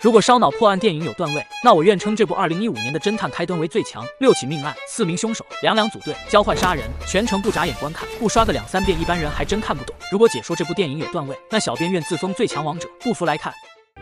如果烧脑破案电影有段位，那我愿称这部2015年的侦探开端为最强。6起命案，4名凶手，两组队交换杀人，全程不眨眼观看，不刷个2、3遍，一般人还真看不懂。如果解说这部电影有段位，那小编愿自封最强王者。不服来看。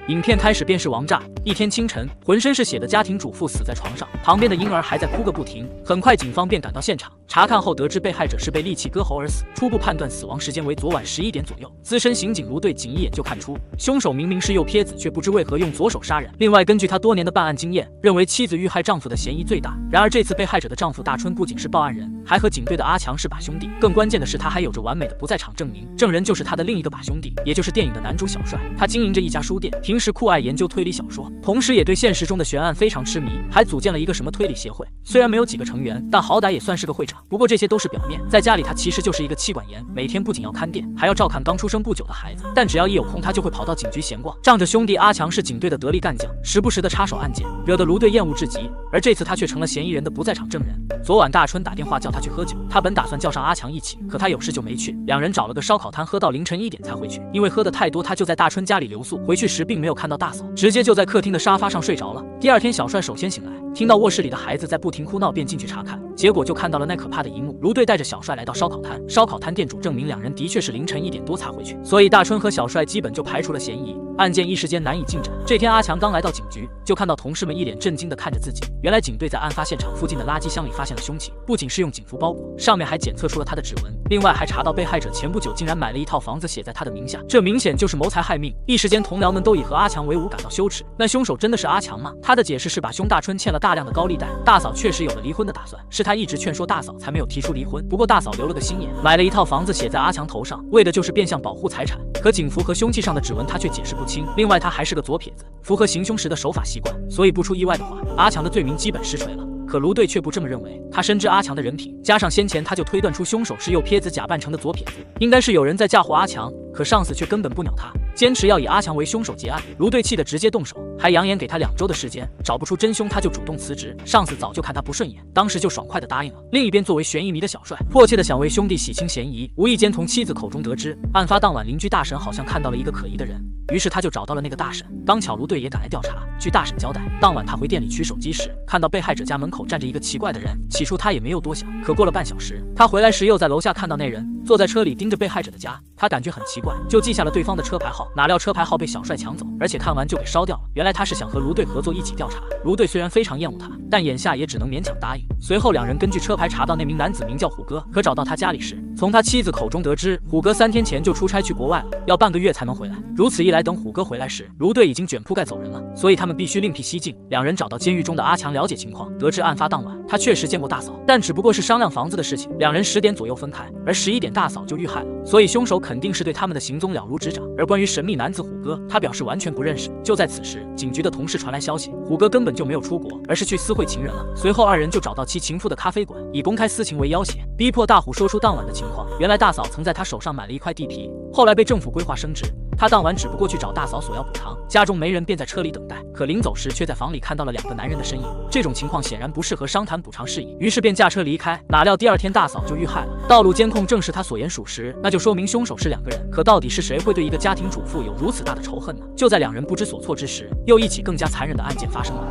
影片开始便是王炸。一天清晨，浑身是血的家庭主妇死在床上，旁边的婴儿还在哭个不停。很快，警方便赶到现场，查看后得知被害者是被利器割喉而死，初步判断死亡时间为昨晚11点左右。资深刑警卢队仅一眼就看出，凶手明明是右撇子，却不知为何用左手杀人。另外，根据他多年的办案经验，认为妻子遇害丈夫的嫌疑最大。然而，这次被害者的丈夫大春不仅是报案人，还和警队的阿强是把兄弟。更关键的是，他还有着完美的不在场证明，证人就是他的另一个把兄弟，也就是电影的男主小帅。他经营着一家书店，平时酷爱研究推理小说，同时也对现实中的悬案非常痴迷，还组建了一个什么推理协会。虽然没有几个成员，但好歹也算是个会长。不过这些都是表面，在家里他其实就是一个妻管严，每天不仅要看店，还要照看刚出生不久的孩子。但只要一有空，他就会跑到警局闲逛，仗着兄弟阿强是警队的得力干将，时不时的插手案件，惹得卢队厌恶至极。而这次他却成了嫌疑人的不在场证人。昨晚大春打电话叫他去喝酒，他本打算叫上阿强一起，可他有事就没去。两人找了个烧烤摊喝到凌晨1点才回去，因为喝得太多，他就在大春家里留宿。回去时并没有看到大嫂，直接就在客厅的沙发上睡着了。第二天，小帅首先醒来，听到卧室里的孩子在不停哭闹，便进去查看，结果就看到了那可怕的一幕。卢队带着小帅来到烧烤摊，烧烤摊店主证明两人的确是凌晨1点多才回去，所以大春和小帅基本就排除了嫌疑，案件一时间难以进展。这天阿强刚来到警局，就看到同事们一脸震惊地看着自己。原来警队在案发现场附近的垃圾箱里发现了凶器，不仅是用警服包裹，上面还检测出了他的指纹，另外还查到被害者前不久竟然买了一套房子写在他的名下，这明显就是谋财害命。一时间同僚们都以和阿强为伍感到羞耻。那凶手真的是阿强吗？他的解释是把兄大春欠了大量的高利贷，大嫂确实有了离婚的打算，是他一直劝说大嫂才没有提出离婚。不过大嫂留了个心眼，买了一套房子写在阿强头上，为的就是变相保护财产。可警服和凶器上的指纹他却解释不清。另外他还是个左撇子，符合行凶时的手法习惯，所以不出意外的话，阿强的罪名基本实锤了。可卢队却不这么认为，他深知阿强的人品，加上先前他就推断出凶手是右撇子假扮成的左撇子，应该是有人在嫁祸阿强。可上司却根本不鸟他，坚持要以阿强为凶手结案。卢队气得直接动手，还扬言给他2周的时间，找不出真凶他就主动辞职。上司早就看他不顺眼，当时就爽快地答应了。另一边，作为悬疑迷的小帅迫切地想为兄弟洗清嫌疑，无意间从妻子口中得知，案发当晚邻居大婶好像看到了一个可疑的人，于是他就找到了那个大婶。刚巧卢队也赶来调查，据大婶交代，当晚他回店里取手机时，看到被害者家门口站着一个奇怪的人。起初他也没有多想，可过了半小时，他回来时又在楼下看到那人坐在车里盯着被害者的家，他感觉很奇怪，就记下了对方的车牌号。哪料车牌号被小帅抢走，而且看完就给烧掉了。原来他是想和卢队合作一起调查。卢队虽然非常厌恶他，但眼下也只能勉强答应。随后两人根据车牌查到那名男子名叫虎哥，可找到他家里时，从他妻子口中得知，虎哥3天前就出差去国外了，要半个月才能回来。如此一来，等虎哥回来时，卢队已经卷铺盖走人了，所以他们必须另辟蹊径。两人找到监狱中的阿强了解情况，得知案发当晚他确实见过大嫂，但只不过是商量房子的事情。两人10点左右分开，而11点大嫂就遇害了，所以凶手肯定是对他们的行踪了如指掌。而关于神秘男子虎哥，他表示完全不认识。就在此时，警局的同事传来消息，虎哥根本就没有出国，而是去私会情人了。随后二人就找到其情妇的咖啡馆，以公开私情为要挟，逼迫大虎说出当晚的情况。原来大嫂曾在他手上买了一块地皮，后来被政府规划升值，他当晚只不过去找大嫂索要补偿，家中没人，便在车里等待。可临走时却在房里看到了2个男人的身影，这种情况显然不适合商谈补偿事宜，于是便驾车离开。哪料第二天大嫂就遇害了，道路监控证实他所言属实，那就说明凶手是2个人。可到底是谁会对一个家庭主妇有如此大的仇恨呢？就在两人不知所措之时，又一起更加残忍的案件发生了。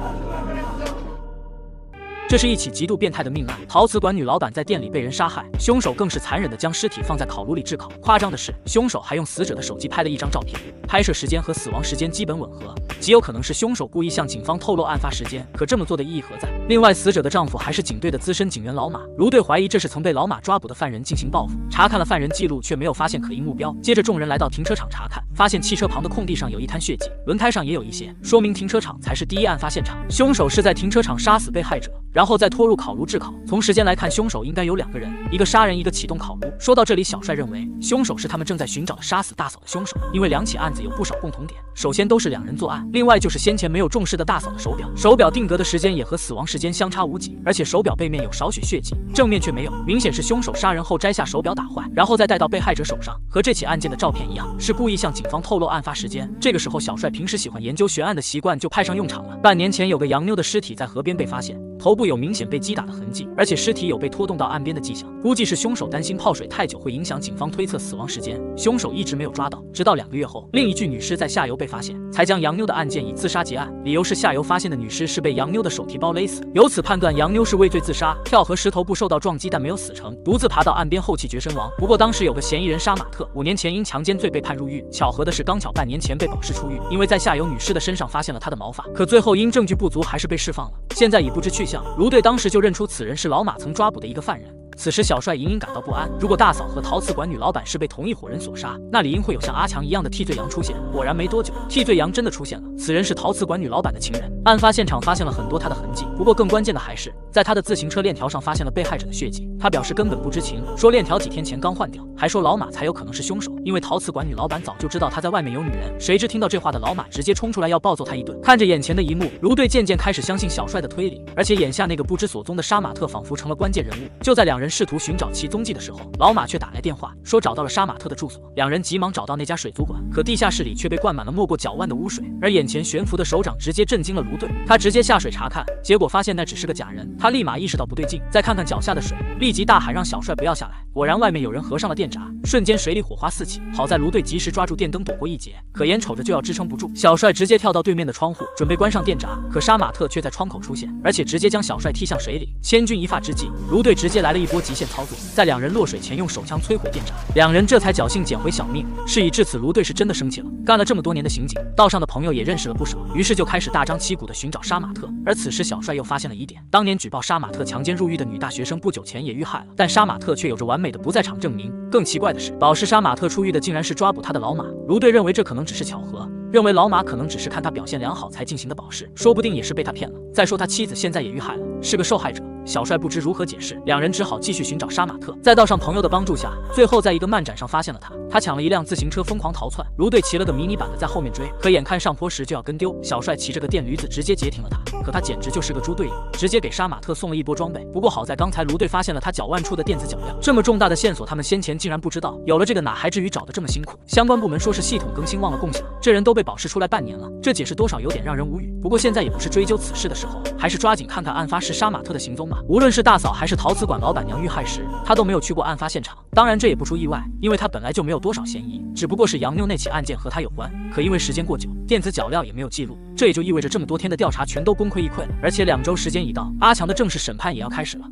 这是一起极度变态的命案，陶瓷馆女老板在店里被人杀害，凶手更是残忍地将尸体放在烤炉里炙烤。夸张的是，凶手还用死者的手机拍了一张照片，拍摄时间和死亡时间基本吻合，极有可能是凶手故意向警方透露案发时间。可这么做的意义何在？另外，死者的丈夫还是警队的资深警员老马，卢队怀疑这是曾被老马抓捕的犯人进行报复。查看了犯人记录，却没有发现可疑目标。接着众人来到停车场查看，发现汽车旁的空地上有一滩血迹，轮胎上也有一些，说明停车场才是第一案发现场。凶手是在停车场杀死被害者，然后再拖入烤炉炙烤。从时间来看，凶手应该有2个人，一个杀人，一个启动烤炉。说到这里，小帅认为凶手是他们正在寻找的杀死大嫂的凶手，因为2起案子有不少共同点。首先都是2人作案，另外就是先前没有重视的大嫂的手表，手表定格的时间也和死亡时间相差无几，而且手表背面有少许血迹，正面却没有，明显是凶手杀人后摘下手表打坏，然后再戴到被害者手上。和这起案件的照片一样，是故意向警方透露案发时间。这个时候，小帅平时喜欢研究悬案的习惯就派上用场了。半年前有个洋妞的尸体在河边被发现，头部有明显被击打的痕迹，而且尸体有被拖动到岸边的迹象，估计是凶手担心泡水太久会影响警方推测死亡时间，凶手一直没有抓到，直到2个月后，另一具女尸在下游被发现，才将杨妞的案件以自杀结案，理由是下游发现的女尸是被杨妞的手提包勒死，由此判断杨妞是畏罪自杀，跳河时头部受到撞击但没有死成，独自爬到岸边后气绝身亡。不过当时有个嫌疑人杀马特，5年前因强奸罪被判入狱，巧合的是刚巧半年前被保释出狱，因为在下游女尸的身上发现了她的毛发，可最后因证据不足还是被释放了，现在已不知去向。卢队当时就认出此人是老马曾抓捕的一个犯人。此时小帅隐隐感到不安，如果大嫂和陶瓷馆女老板是被同一伙人所杀，那理应会有像阿强一样的替罪羊出现。果然没多久，替罪羊真的出现了，此人是陶瓷馆女老板的情人。案发现场发现了很多他的痕迹，不过更关键的还是在他的自行车链条上发现了被害者的血迹。他表示根本不知情，说链条几天前刚换掉，还说老马才有可能是凶手，因为陶瓷馆女老板早就知道他在外面有女人。谁知听到这话的老马直接冲出来要暴揍他一顿。看着眼前的一幕，卢队渐渐开始相信小帅的推理，而且眼下那个不知所踪的杀马特仿佛成了关键人物。就在两人试图寻找其踪迹的时候，老马却打来电话说找到了杀马特的住所。两人急忙找到那家水族馆，可地下室里却被灌满了没过脚腕的污水，而眼前悬浮的手掌直接震惊了卢队。他直接下水查看，结果发现那只是个假人。他立马意识到不对劲，再看看脚下的水，立即大喊让小帅不要下来。果然外面有人合上了电闸，瞬间水里火花四起。好在卢队及时抓住电灯躲过一劫，可眼瞅着就要支撑不住，小帅直接跳到对面的窗户准备关上电闸，可杀马特却在窗口出现，而且直接将小帅踢向水里。千钧一发之际，卢队直接来了一波极限操作，在两人落水前用手枪摧毁电闸，两人这才侥幸捡回小命。事已至此，卢队是真的生气了，干了这么多年的刑警，道上的朋友也认识了不少，于是就开始大张旗鼓的寻找杀马特。而此时小帅又发现了疑点，当年举报杀马特强奸入狱的女大学生不久前也遇害了，但杀马特却有着完美的不在场证明。更奇怪的是，保释杀马特出狱的竟然是抓捕他的老马。卢队认为这可能只是巧合，认为老马可能只是看他表现良好才进行的保释，说不定也是被他骗了。再说他妻子现在也遇害了，是个受害者。小帅不知如何解释，两人只好继续寻找杀马特。在道上朋友的帮助下，最后在一个漫展上发现了他。他抢了一辆自行车疯狂逃窜，卢队骑了个迷你版的在后面追，可眼看上坡时就要跟丢，小帅骑着个电驴子直接截停了他。可他简直就是个猪队友，直接给杀马特送了一波装备。不过好在刚才卢队发现了他脚腕处的电子脚镣，这么重大的线索他们先前竟然不知道，有了这个哪还至于找得这么辛苦。相关部门说是系统更新忘了共享，这人都被保释出来半年了，这解释多少有点让人无语。不过现在也不是追究此事的时候，还是抓紧看看案发时杀马特的行踪吧。无论是大嫂还是陶瓷馆老板娘遇害时，他都没有去过案发现场。当然这也不出意外，因为他本来就没有多少嫌疑，只不过是杨妞那起案件和他有关。可因为时间过久，电子脚镣也没有记录，这也就意味着这么多天的调查全都功亏一篑了。而且2周时间已到，阿强的正式审判也要开始了。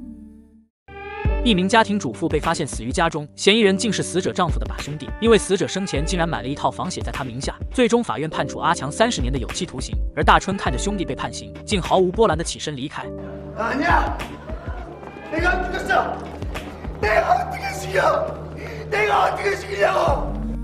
一名家庭主妇被发现死于家中，嫌疑人竟是死者丈夫的把兄弟，因为死者生前竟然买了一套房写在他名下。最终法院判处阿强30年的有期徒刑，而大春看着兄弟被判刑，竟毫无波澜的起身离开。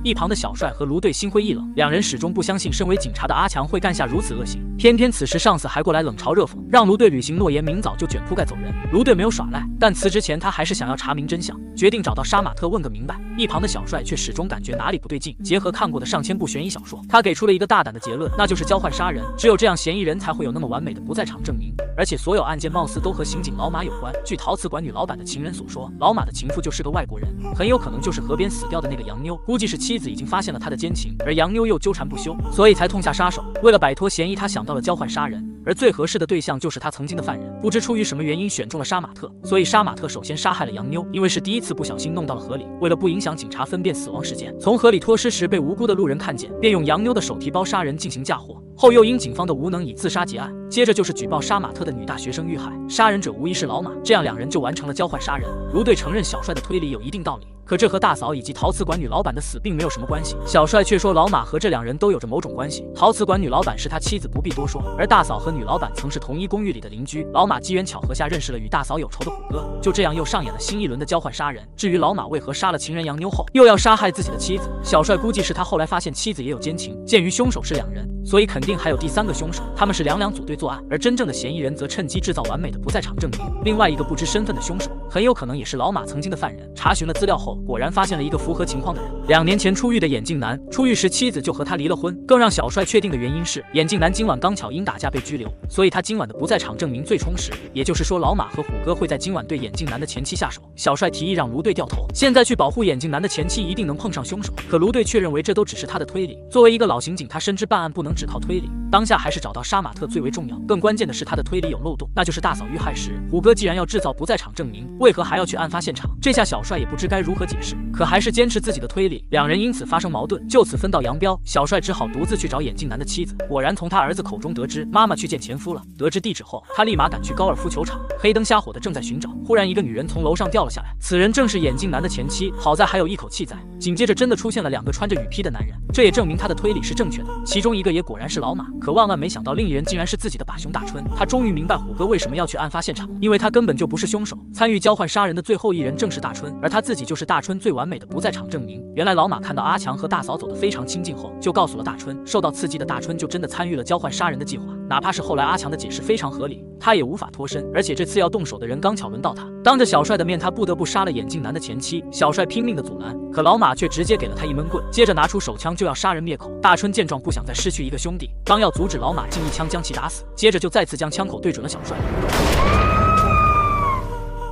一旁的小帅和卢队心灰意冷，两人始终不相信身为警察的阿强会干下如此恶行。偏偏此时上司还过来冷嘲热讽，让卢队履行诺言，明早就卷铺盖走人。卢队没有耍赖，但辞职前他还是想要查明真相，决定找到杀马特问个明白。一旁的小帅却始终感觉哪里不对劲，结合看过的上千部悬疑小说，他给出了一个大胆的结论，那就是交换杀人，只有这样嫌疑人才会有那么完美的不在场证明。而且所有案件貌似都和刑警老马有关。据陶瓷馆女老板的情人所说，老马的情妇就是个外国人，很有可能就是河边死掉的那个杨妞，估计是妻子已经发现了他的奸情，而杨妞又纠缠不休，所以才痛下杀手。为了摆脱嫌疑，他想到了交换杀人，而最合适的对象就是他曾经的犯人。不知出于什么原因选中了杀马特，所以杀马特首先杀害了杨妞，因为是第一次不小心弄到了河里，为了不影响警察分辨死亡时间，从河里脱尸时被无辜的路人看见，便用杨妞的手提包杀人进行嫁祸，后又因警方的无能以自杀结案。接着就是举报杀马特的女大学生遇害，杀人者无疑是老马，这样两人就完成了交换杀人。卢队承认小帅的推理有一定道理，可这和大嫂以及陶瓷馆女老板的死并没有什么关系。小帅却说老马和这两人都有着某种关系，陶瓷馆女老板是他妻子不必多说，而大嫂和女老板曾是同一公寓里的邻居。老马机缘巧合下认识了与大嫂有仇的虎哥，就这样又上演了新一轮的交换杀人。至于老马为何杀了情人杨妞后又要杀害自己的妻子，小帅估计是他后来发现妻子也有奸情，鉴于凶手是两人，所以肯定还有第3个凶手，他们是两组队作案，而真正的嫌疑人则趁机制造完美的不在场证明。另外一个不知身份的凶手很有可能也是老马曾经的犯人。查询了资料后，果然发现了一个符合情况的人， 2年前出狱的眼镜男，出狱时妻子就和他离了婚。更让小帅确定的原因是，眼镜男今晚刚巧因打架被拘留，所以他今晚的不在场证明最充实。也就是说，老马和虎哥会在今晚对眼镜男的前妻下手。小帅提议让卢队掉头，现在去保护眼镜男的前妻，一定能碰上凶手。可卢队却认为这都只是他的推理。作为一个老刑警，他深知办案不能只靠推理，当下还是找到杀马特最为重要。更关键的是，他的推理有漏洞，那就是大嫂遇害时，虎哥既然要制造不在场证明，为何还要去案发现场？这下小帅也不知该如何解释，可还是坚持自己的推理。两人因此发生矛盾，就此分道扬镳。小帅只好独自去找眼镜男的妻子，果然从他儿子口中得知妈妈去见前夫了。得知地址后，他立马赶去高尔夫球场，黑灯瞎火的正在寻找。忽然，一个女人从楼上掉了下来，此人正是眼镜男的前妻，好在还有一口气在。紧接着，真的出现了2个穿着雨披的男人，这也证明他的推理是正确的。其中一个也果然是老马，可万万没想到，另一人竟然是自己的把兄大春。他终于明白虎哥为什么要去案发现场，因为他根本就不是凶手。参与交换杀人的最后一人正是大春，而他自己就是大春最完美的不在场证明。原来老马看到阿强和大嫂走得非常亲近后，就告诉了大春。受到刺激的大春就真的参与了交换杀人的计划，哪怕是后来阿强的解释非常合理，他也无法脱身。而且这次要动手的人刚巧轮到他，当着小帅的面，他不得不杀了眼镜男的前妻。小帅拼命的阻拦，可老马却直接给了他一闷棍，接着拿出手枪就要杀人灭口。大春见状不想再失去一个兄弟，刚要阻止，老马竟一枪将其打死，接着就再次将枪口对准了小帅。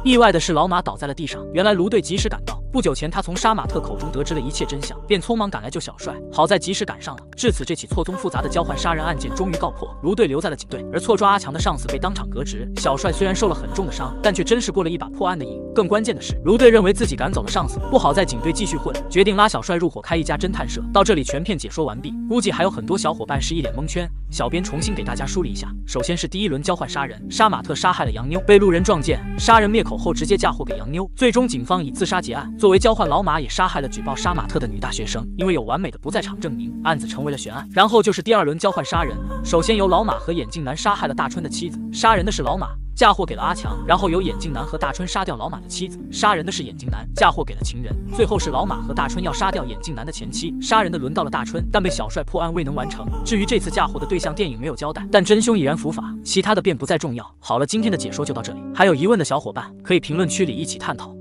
意外的是，老马倒在了地上。原来卢队及时赶到，不久前他从杀马特口中得知了一切真相，便匆忙赶来救小帅。好在及时赶上了，至此这起错综复杂的交换杀人案件终于告破。卢队留在了警队，而错抓阿强的上司被当场革职。小帅虽然受了很重的伤，但却真是过了一把破案的瘾。更关键的是，卢队认为自己赶走了上司，不好在警队继续混，决定拉小帅入伙开一家侦探社。到这里全片解说完毕，估计还有很多小伙伴是一脸蒙圈。小编重新给大家梳理一下，首先是第一轮交换杀人，杀马特杀害了杨妞，被路人撞见，杀人灭口后直接嫁祸给杨妞，最终警方以自杀结案。作为交换，老马也杀害了举报杀马特的女大学生，因为有完美的不在场证明，案子成为了悬案。然后就是第2轮交换杀人，首先由老马和眼镜男杀害了大春的妻子，杀人的是老马，嫁祸给了阿强，然后由眼镜男和大春杀掉老马的妻子，杀人的是眼镜男，嫁祸给了情人。最后是老马和大春要杀掉眼镜男的前妻，杀人的轮到了大春，但被小帅破案未能完成。至于这次嫁祸的对象，电影没有交代，但真凶已然伏法，其他的便不再重要。好了，今天的解说就到这里，还有疑问的小伙伴可以评论区里一起探讨。